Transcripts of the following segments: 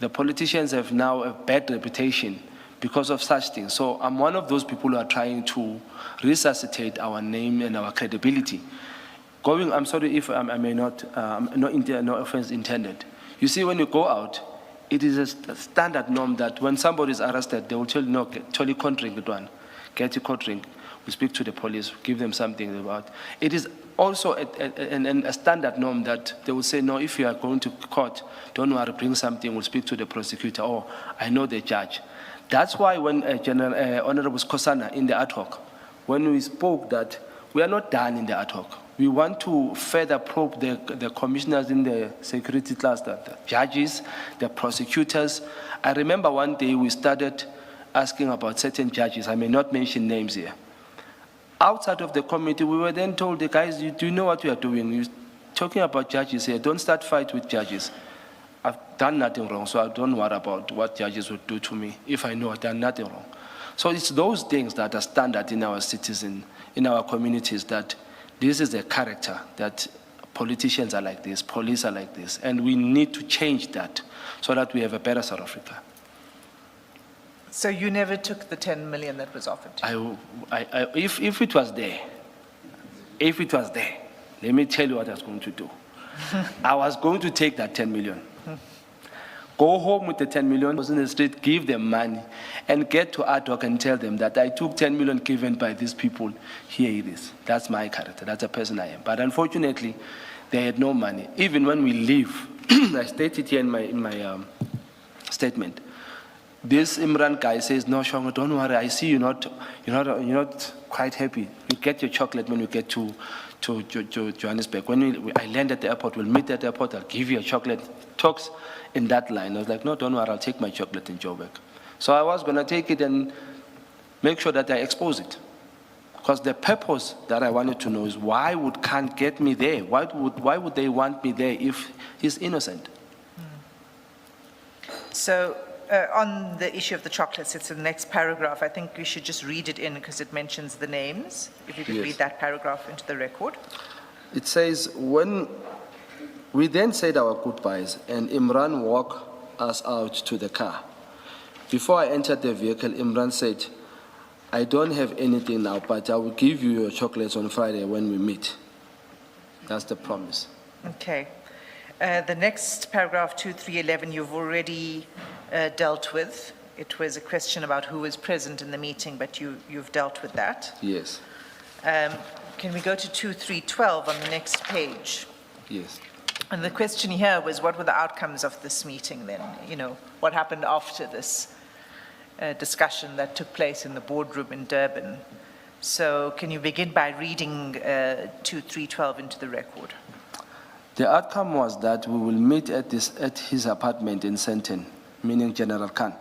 The politicians have now a bad reputation because of such things. So I'm one of those people who are trying to resuscitate our name and our credibility. I'm sorry if I may not, no offense intended. You see, when you go out, it is a standard norm that when somebody is arrested, they will tell you, no, tell you cold drink, get your cold drink. We speak to the police, give them something about. It is also a standard norm that they will say, no, if you are going to court, don't worry, bring something, we'll speak to the prosecutor, or I know the judge. That's why when Honorable Kosana in the ad hoc, when we spoke that we are not done in the ad hoc, we want to further probe the commissioners in the security cluster, the judges, the prosecutors. I remember one day we started asking about certain judges. I may not mention names here. Outside of the committee, we were then told, the guys, do you know what you are doing? You're talking about judges here. Don't start fight with judges. I've done nothing wrong, so I don't worry about what judges would do to me if I know I've done nothing wrong. So it's those things that are standard in our citizens, in our communities, that this is a character that politicians are like this, police are like this, and we need to change that so that we have a better South Africa. So you never took the 10 million that was offered to you? If it was there, let me tell you what I was going to do. I was going to take that 10 million. Go home with the 10 million, was in the street, give them money, and get to ad hoc and tell them that I took 10 million given by these people. Here it is. That's my character. That's the person I am. But unfortunately, they had no money. Even when we leave, I stated here in my statement. This Imran guy says, "No, Shongwe, don't worry. I see you're not quite happy. You get your chocolate when you get to Johannesburg. When I land at the airport, we'll meet at the airport. I'll give you a chocolate." Talks in that line. I was like, "No, don't worry. I'll take my chocolate in Joburg." So I was going to take it and make sure that I expose it, because the purpose that I wanted to know is why would Khan get me there? Why would they want me there if he's innocent? So. On the issue of the chocolates, it's in the next paragraph. I think we should just read it in because it mentions the names. If you could read that paragraph into the record. It says, when we then said our goodbyes and Imran walked us out to the car. Before I entered the vehicle, Imran said, "I don't have anything now, but I will give you your chocolates on Friday when we meet." That's the promise. Okay. The next paragraph, 2311, you've already dealt with. It was a question about who was present in the meeting, but you've dealt with that. Yes. Can we go to 2312 on the next page? Yes. And the question here was, what were the outcomes of this meeting then? You know, what happened after this discussion that took place in the boardroom in Durban? So can you begin by reading 2312 into the record? The outcome was that we will meet at his apartment in Sandton, meaning General Khan,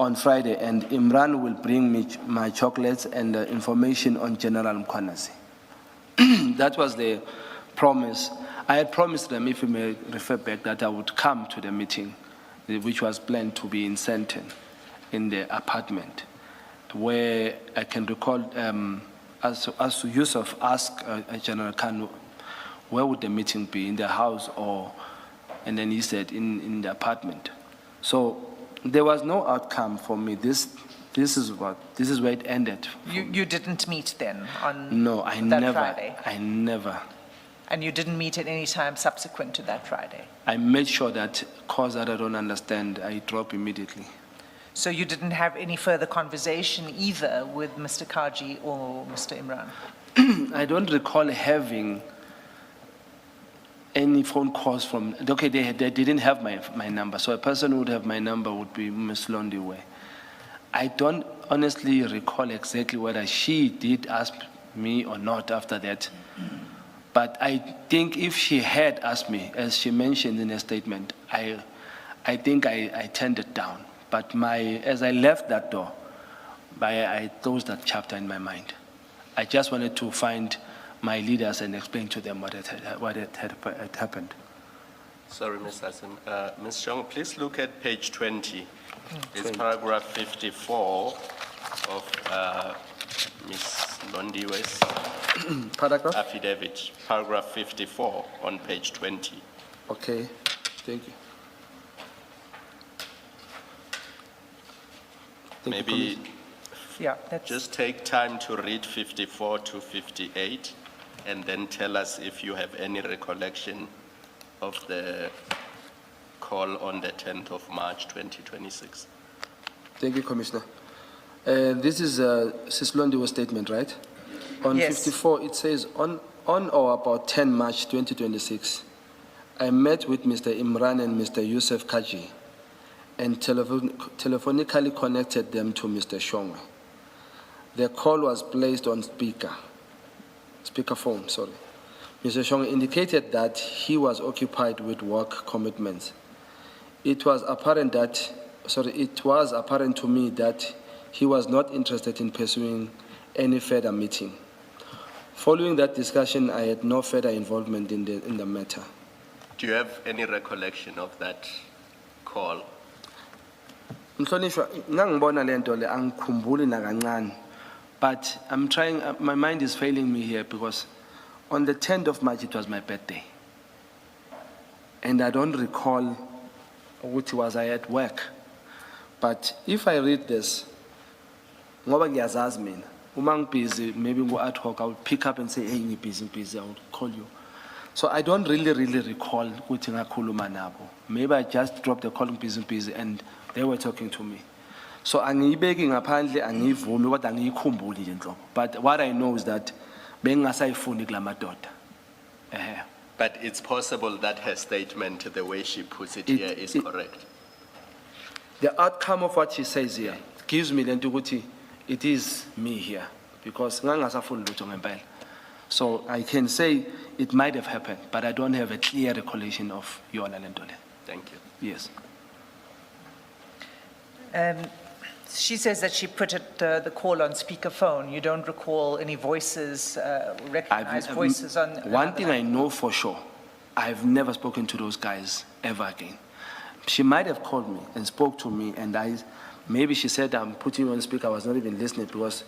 on Friday, and Imran will bring me my chocolates and information on General Mkhwanazi. That was the promise. I had promised them, if you may refer back, that I would come to the meeting, which was planned to be in Sandton, in the apartment, where I can recall, as Yusuf asked General Khan, where would the meeting be, in the house or, and then he said in the apartment. So there was no outcome for me. This is where it ended. You didn't meet then on that Friday? I never. And you didn't meet at any time subsequent to that Friday? I made sure that cause that I don't understand, I drop immediately. So you didn't have any further conversation either with Mr. Kaji or Mr. Imran? I don't recall having any phone calls from, okay, they didn't have my number, so a person who would have my number would be Ms. Londiwe. I don't honestly recall exactly whether she did ask me or not after that, but I think if she had asked me, as she mentioned in her statement, I think I turned it down. But as I left that door, I closed that chapter in my mind. I just wanted to find my leaders and explain to them what had happened. Sorry, Ms. Hassan. Ms. Shongwe, please look at page 20. It's paragraph 54 of Ms. Londiwe's Paragraph? affidavit. Paragraph 54 on page 20. Okay, thank you. Thank you, Maybe Commissioner. Yeah, that's, just take time to read 54 to 58 and then tell us if you have any recollection of the call on the 10th of March 2026. Thank you, Commissioner. This is Sis Londiwe's statement, right? On Yes. 54, it says, on or about 10 March 2026, I met with Mr. Imran and Mr. Yusuf Kaji and telephonically connected them to Mr. Shongwe. The call was placed on speakerphone, sorry. Mr. Shongwe indicated that he was occupied with work commitments. It was apparent to me that he was not interested in pursuing any further meeting. Following that discussion, I had no further involvement in the matter. Do you have any recollection of that call? Mhlonishwa, ngangibona lento le angikhumbuli nakancane, but I'm trying, my mind is failing me here because on the 10th of March, it was my birthday. And I don't recall which was I at work. But if I read this, ngoba ngiyazazi mina, uma ngibusy, maybe go ad hoc, I would pick up and say, hey, ngibusy, I would call you. So I don't really recall ukuthi ngakhuluma nabo. Maybe I just dropped the call busy, and they were talking to me. So angiyibeki ngaphandle, angiyivumi, kodwa angiyikhumbuli nje nhlobo. But what I know is that bengingasayifuni kula madoda. But it's possible that her statement, the way she puts it here, is correct. The outcome of what she says here gives me lento ukuthi it is me here, because ngangasafuni lutho ngempela. So I can say it might have happened, but I don't have a clear recollection of yona lento le. Thank you. Yes. she says that she put the call on speakerphone. You don't recall any voices, recognized voices on? One thing I know for sure, I've never spoken to those guys ever again. She might have called me and spoke to me, and maybe she said, I'm putting you on speaker. I was not even listening, because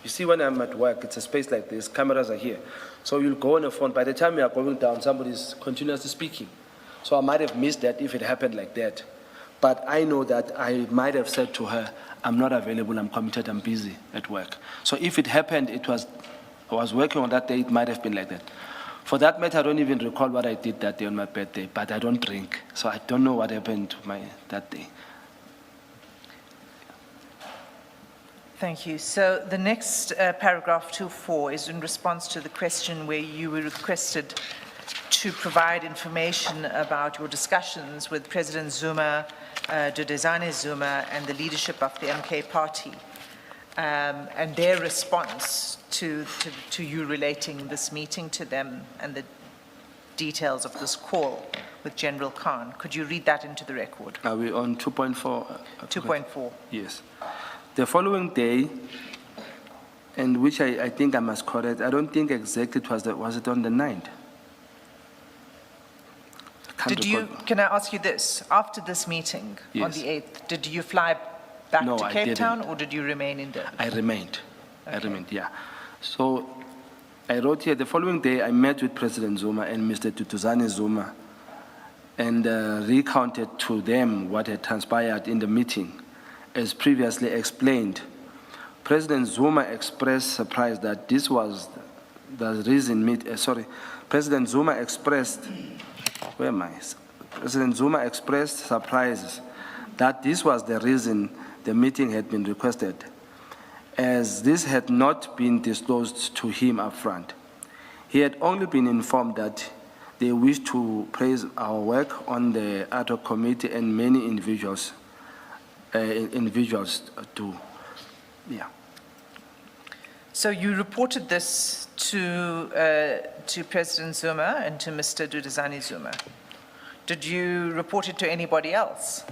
you see, when I'm at work, it's a space like this, cameras are here. So you'll go on the phone. By the time you are going down, somebody's continuously speaking. So I might have missed that if it happened like that. But I know that I might have said to her, I'm not available, I'm committed, I'm busy at work. So if it happened, I was working on that day, it might have been like that. For that matter, I don't even recall what I did that day on my birthday, but I don't drink. So I don't know what happened to that day. Thank you. So the next paragraph 2.4 is in response to the question where you were requested to provide information about your discussions with President Zuma, Dudezane Zuma, and the leadership of the MK party, and their response to you relating this meeting to them and the details of this call with General Khan. Could you read that into the record? Are we on 2.4? 2.4. Yes. The following day, and which I think I must correct, I don't think exactly was it on the 9th? Can I ask you this? After this meeting on Yes. the 8th, did you fly back No, to I Cape didn't. Town, or did you remain in Durban? I remained. I Okay. remained, yeah. So I wrote here, the following day I met with President Zuma and Mr. Dudezane Zuma and recounted to them what had transpired in the meeting. As previously explained, President Zuma expressed surprise that this was the reason President Zuma expressed, where am I? President Zuma expressed surprise that this was the reason the meeting had been requested, as this had not been disclosed to him up front. He had only been informed that they wished to praise our work on the ad hoc committee, and many individuals do. Yeah. So you reported this to President Zuma and to Mr. Dudezane Zuma. Did you report it to anybody else?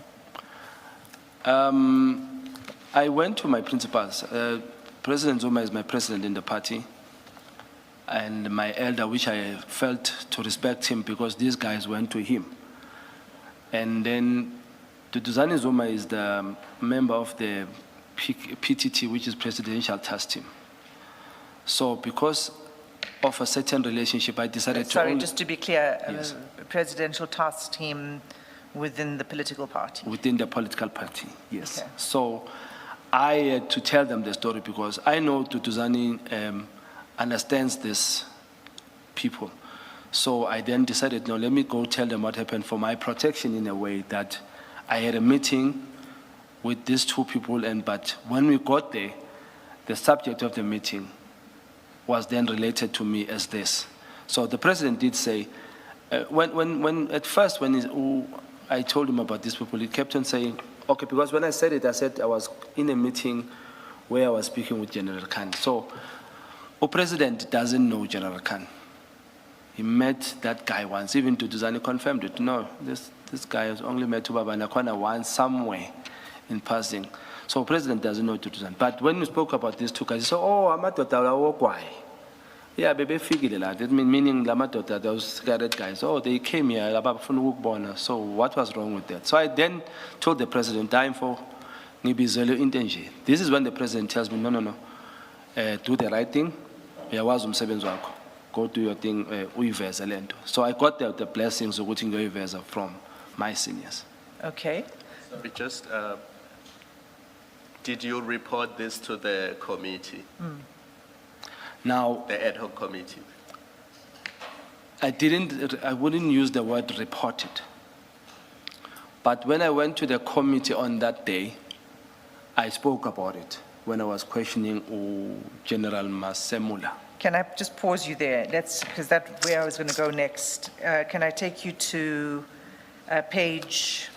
I went to my principals. President Zuma is my president in the party, and my elder, which I felt to respect him because these guys went to him. And then Dudezane Zuma is the member of the PTT, which is Presidential Task Team. So because of a certain relationship, I decided Sorry, to... just to be clear, Yes. Presidential Task Team within the political party. Within the political party, yes. Okay. So I had to tell them the story because I know Tutuzani understands these people. So I then decided, no, let me go tell them what happened for my protection in a way that I had a meeting with these two people, but when we got there, the subject of the meeting was then related to me as this. So the president did say, at first when I told him about these people, he kept on saying, okay, because when I said it, I said I was in a meeting where I was speaking with General Khan. So the president doesn't know General Khan. He met that guy once, even Tutuzani confirmed it. No, this guy has only met Ubaba Nakwana once somewhere in passing. So the president doesn't know Tutuzani. But when we spoke about these two guys, he said, oh, Amadota Wogwai. Yeah, baby figure that. That meaning Lamadota, those cigarette guys, oh, they came here, so what was wrong with that? So I then told the president, time for Nibizelo intention. This is when the president tells me, no, do the right thing. Go do your thing, uyiveze lento. So I got the blessings of putting uyiveze from my seniors. Okay. We just, did you report this to the committee, Now, the ad hoc committee? I wouldn't use the word reported. But when I went to the committee on that day, I spoke about it when I was questioning General Masemula. Can I just pause you there? That's because that's where I was going to go next. Can I take you to page